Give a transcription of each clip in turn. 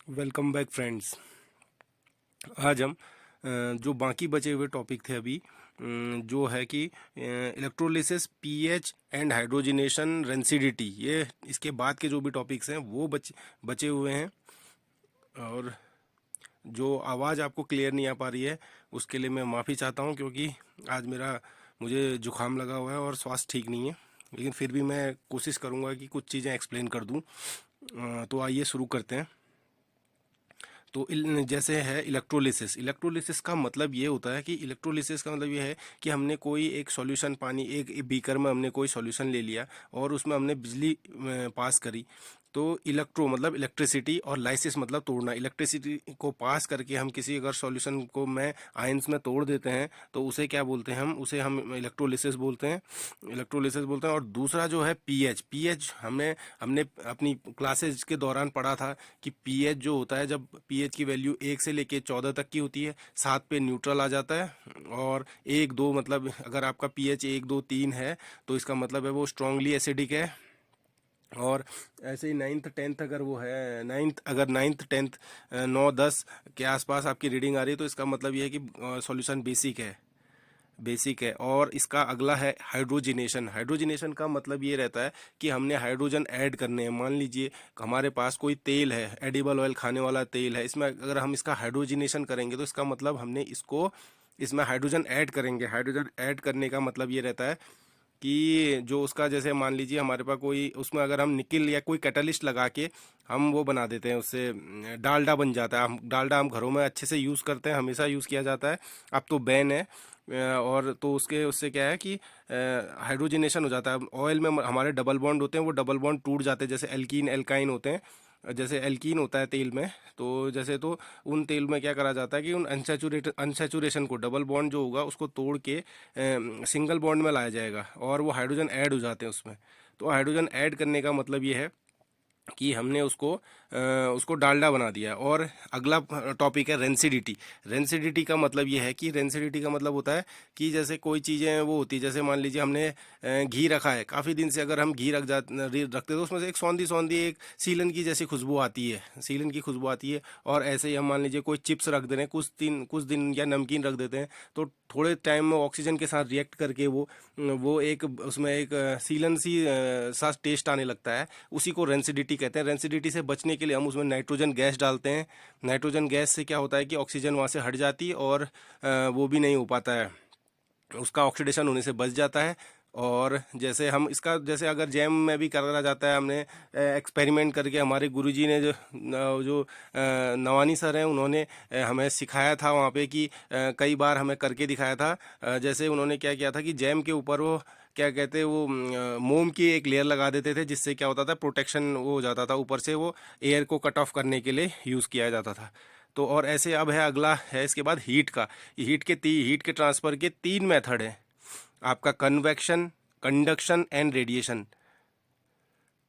Welcome back friends. आज हम जो बाकी बचे हुए टॉपिक थे अभी, जो है कि electrolysis, pH and hydrogenation, rancidity, ये इसके बाद के जो भी टॉपिक्स हैं वो बचे हुए हैं। और जो आवाज़ आपको क्लियर नहीं आ पा रही है उसके लिए मैं माफ़ी चाहता हूँ, क्योंकि आज मुझे जुकाम लगा हुआ है और स्वास्थ्य ठीक नहीं है। लेकिन फिर भी मैं कोशिश करूँगा कि कुछ चीज़ें एक्सप्लेन कर दूँ। तो आइए शुरू करते हैं। तो जैसे है इलेक्ट्रोलिसिस। इलेक्ट्रोलिसिस का मतलब ये होता है कि इलेक्ट्रोलिसिस का मतलब ये है कि हमने कोई एक सॉल्यूशन, पानी, एक बीकर में हमने कोई सॉल्यूशन ले लिया और उसमें हमने बिजली पास करी। तो इलेक्ट्रो मतलब इलेक्ट्रिसिटी और लाइसिस मतलब तोड़ना। इलेक्ट्रिसिटी को पास करके हम किसी अगर सॉल्यूशन को में आयंस में तोड़ देते हैं तो उसे क्या बोलते हैं, हम इलेक्ट्रोलिसिस बोलते हैं। और दूसरा जो है पीएच। पीएच हमने हमने अपनी क्लासेज के दौरान पढ़ा था कि पीएच जो होता है, जब पीएच की वैल्यू 1 से लेके 14 तक की होती है, 7 पे न्यूट्रल आ जाता है। और 1 2 मतलब अगर आपका पीएच 1 2 3 है तो इसका मतलब है वो स्ट्रांगली एसिडिक है। और ऐसे ही नाइन्थ टेंथ अगर वो है, नाइन्थ टेंथ 9 10 के आसपास आपकी रीडिंग आ रही है तो इसका मतलब ये है कि सॉल्यूशन बेसिक है। और इसका अगला है हाइड्रोजिनेशन। हाइड्रोजिनेशन का मतलब ये रहता है कि हमने हाइड्रोजन ऐड करने हैं। मान लीजिए हमारे पास कोई तेल है, एडिबल ऑयल, खाने वाला तेल है, इसमें अगर हम इसका हाइड्रोजिनेशन करेंगे तो इसका मतलब हमने इसमें हाइड्रोजन ऐड करेंगे। हाइड्रोजन ऐड करने का मतलब ये रहता है कि जो उसका, जैसे मान लीजिए हमारे पास कोई, उसमें अगर हम निकिल या कोई कैटलिस्ट लगा के हम वो बना देते हैं, उससे डालडा बन जाता है। हम घरों में अच्छे से यूज़ करते हैं, हमेशा यूज़ किया जाता है। अब तो बैन है। और तो उससे क्या है कि हाइड्रोजनेशन हो जाता है। ऑयल में हमारे डबल बॉन्ड होते हैं, वो डबल बॉन्ड टूट जाते हैं, जैसे एल्कीन एल्काइन होते हैं। जैसे एल्कीन होता है तेल में, तो जैसे तो उन तेल में क्या करा जाता है कि उन अनसेचुरेशन को, डबल बॉन्ड जो होगा उसको तोड़ के सिंगल बॉन्ड में लाया जाएगा और वो हाइड्रोजन ऐड हो जाते हैं उसमें। तो हाइड्रोजन ऐड करने का मतलब ये है कि हमने उसको डालडा बना दिया। और अगला टॉपिक है रेंसिडिटी। रेंसिडिटी का मतलब ये है कि रेंसिडिटी का मतलब होता है कि जैसे कोई चीज़ें वो होती है, जैसे मान लीजिए हमने घी रखा है काफ़ी दिन से, अगर हम घी रखते तो उसमें से एक सौंधी सौंधी एक सीलन की जैसी खुशबू आती है, सीलन की खुशबू आती है। और ऐसे ही हम मान लीजिए कोई चिप्स रख दे रहे हैं कुछ दिन या नमकीन रख देते हैं, तो थोड़े टाइम में ऑक्सीजन के साथ रिएक्ट करके वो एक उसमें एक सीलन सा टेस्ट आने लगता है। उसी को रेंसिडिटी कहते हैं। रेंसिडिटी से बचने के लिए हम उसमें नाइट्रोजन गैस डालते हैं। नाइट्रोजन गैस से क्या होता है कि ऑक्सीजन वहाँ से हट जाती है और वो भी नहीं हो पाता है, उसका ऑक्सीडेशन होने से बच जाता है। और जैसे हम इसका, जैसे अगर जैम में भी करा जाता है, हमने एक्सपेरिमेंट करके, हमारे गुरुजी ने जो नवानी सर हैं उन्होंने हमें सिखाया था वहाँ पे कि कई बार हमें करके दिखाया था। जैसे उन्होंने क्या किया था कि जैम के ऊपर वो क्या कहते हैं, वो मोम की एक लेयर लगा देते थे, जिससे क्या होता था, प्रोटेक्शन वो हो जाता था, ऊपर से वो एयर को कट ऑफ करने के लिए यूज़ किया जाता था। तो और ऐसे अब है, अगला है इसके बाद हीट का। हीट के ट्रांसफ़र के 3 मेथड हैं आपका: कन्वेक्शन, कंडक्शन एंड रेडिएशन।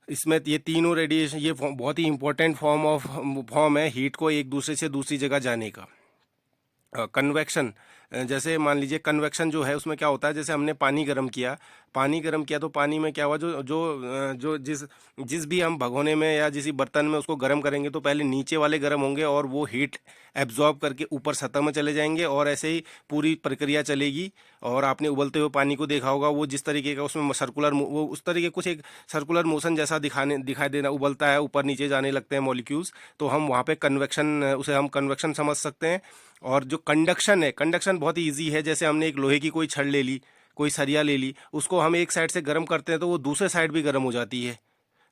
इसमें ये तीनों रेडिएशन, ये बहुत ही इंपॉर्टेंट फॉर्म है हीट को एक दूसरे से दूसरी जगह जाने का। कन्वेक्शन, जैसे मान लीजिए कन्वेक्शन जो है उसमें क्या होता है, जैसे हमने पानी गर्म किया तो पानी में क्या हुआ, जो जो जो जिस भी हम भगोने में या जिस बर्तन में उसको गर्म करेंगे तो पहले नीचे वाले गर्म होंगे और वो हीट एब्जॉर्ब करके ऊपर सतह में चले जाएंगे और ऐसे ही पूरी प्रक्रिया चलेगी। और आपने उबलते हुए पानी को देखा होगा, वो जिस तरीके का उसमें वो उस तरीके कुछ एक सर्कुलर मोशन जैसा दिखाई देना, उबलता है, ऊपर नीचे जाने लगते हैं मॉलिक्यूल्स, तो हम वहाँ पे उसे हम कन्वेक्शन समझ सकते हैं। और जो कंडक्शन है, कंडक्शन बहुत ही ईजी है। जैसे हमने एक लोहे की कोई छड़ ले ली, कोई सरिया ले ली, उसको हम एक साइड से गर्म करते हैं तो वो दूसरे साइड भी गर्म हो जाती है।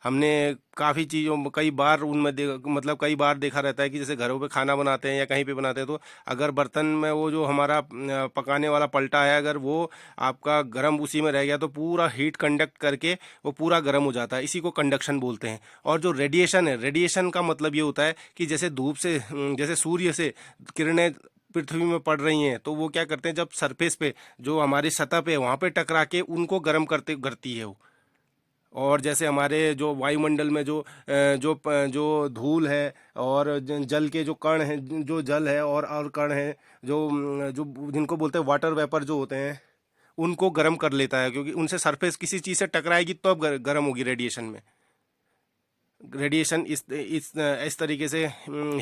हमने काफ़ी चीज़ों में कई बार देखा रहता है कि जैसे घरों पे खाना बनाते हैं या कहीं पे बनाते हैं तो अगर बर्तन में वो जो हमारा पकाने वाला पलटा है, अगर वो आपका गर्म उसी में रह गया तो पूरा हीट कंडक्ट करके वो पूरा गर्म हो जाता है। इसी को कंडक्शन बोलते हैं। और जो रेडिएशन है, रेडिएशन का मतलब ये होता है कि जैसे धूप से, जैसे सूर्य से किरणें पृथ्वी में पड़ रही हैं तो वो क्या करते हैं, जब सरफेस पे, जो हमारी सतह पे, वहाँ पे टकरा के उनको गर्म करती है वो। और जैसे हमारे जो वायुमंडल में जो धूल है और जल के जो कण हैं, जो जल है और कण हैं, जो जिनको बोलते हैं वाटर वेपर जो होते हैं, उनको गर्म कर लेता है, क्योंकि उनसे सरफेस किसी चीज़ से टकराएगी तो अब गर्म होगी रेडिएशन में। रेडिएशन इस तरीके से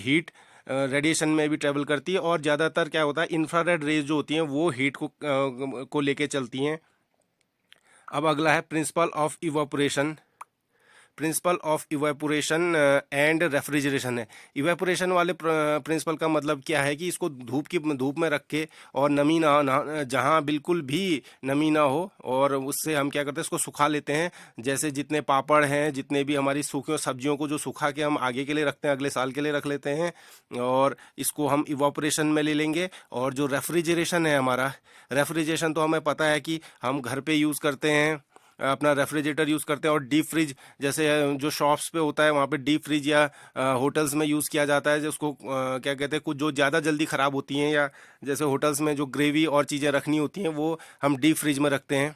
हीट रेडिएशन में भी ट्रेवल करती है, और ज़्यादातर क्या होता है, इंफ्रारेड रेज जो होती हैं वो हीट को लेके चलती हैं। अब अगला है principle of evaporation. Principle of evaporation and refrigeration है। इवेपोरेशन वाले प्रिंसिपल का मतलब क्या है कि इसको धूप में रख के और नमी ना जहाँ बिल्कुल भी नमी ना हो, और उससे हम क्या करते हैं, इसको सुखा लेते हैं। जैसे जितने पापड़ हैं, जितने भी हमारी सूखी सब्जियों को जो सुखा के हम आगे के लिए रखते हैं, अगले साल के लिए रख लेते हैं, और इसको हम इवेपोरेशन में ले लेंगे। और जो रेफ्रिजरेशन है हमारा, रेफ्रिजरेशन तो हमें पता है कि हम घर पे यूज़ करते हैं, अपना रेफ्रिजरेटर यूज़ करते हैं, और डीप फ्रिज जैसे जो शॉप्स पे होता है वहाँ पे डीप फ्रिज या होटल्स में यूज़ किया जाता है, जो उसको क्या कहते हैं, कुछ जो ज़्यादा जल्दी ख़राब होती हैं, या जैसे होटल्स में जो ग्रेवी और चीज़ें रखनी होती हैं वो हम डीप फ्रिज में रखते हैं,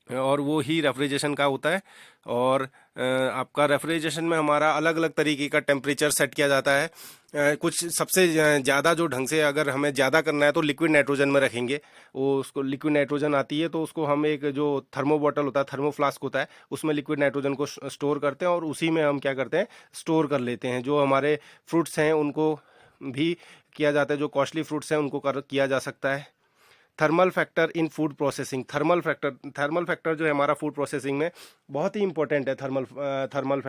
और वो ही रेफ्रिजरेशन का होता है। और आपका रेफ्रिजरेशन में हमारा अलग अलग तरीके का टेम्परेचर सेट किया जाता है। कुछ सबसे ज़्यादा जो ढंग से अगर हमें ज़्यादा करना है तो लिक्विड नाइट्रोजन में रखेंगे। वो उसको लिक्विड नाइट्रोजन आती है, तो उसको हम एक जो थर्मो बॉटल होता है, थर्मो फ्लास्क होता है, उसमें लिक्विड नाइट्रोजन को स्टोर करते हैं, और उसी में हम क्या करते हैं, स्टोर कर लेते हैं। जो हमारे फ्रूट्स हैं उनको भी किया जाता है, जो कॉस्टली फ्रूट्स हैं उनको किया जा सकता है। Thermal factor in food processing. Thermal factor जो है हमारा फूड प्रोसेसिंग में बहुत ही इंपॉर्टेंट है। थर्मल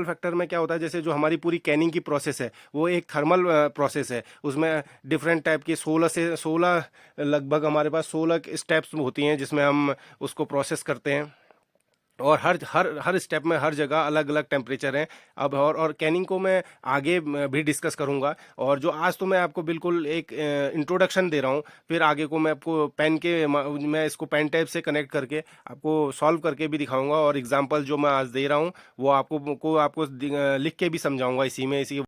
फैक्टर में क्या होता है, जैसे जो हमारी पूरी कैनिंग की प्रोसेस है वो एक थर्मल प्रोसेस है। उसमें डिफरेंट टाइप के 16 लगभग हमारे पास 16 स्टेप्स होती हैं जिसमें हम उसको प्रोसेस करते हैं, और हर स्टेप में हर जगह अलग अलग टेम्परेचर हैं। अब और कैनिंग को मैं आगे भी डिस्कस करूंगा, और जो आज तो मैं आपको बिल्कुल एक इंट्रोडक्शन दे रहा हूं, फिर आगे को मैं आपको मैं इसको पेन टाइप से कनेक्ट करके आपको सॉल्व करके भी दिखाऊंगा, और एग्जांपल जो मैं आज दे रहा हूं वो आपको लिख के भी समझाऊंगा इसी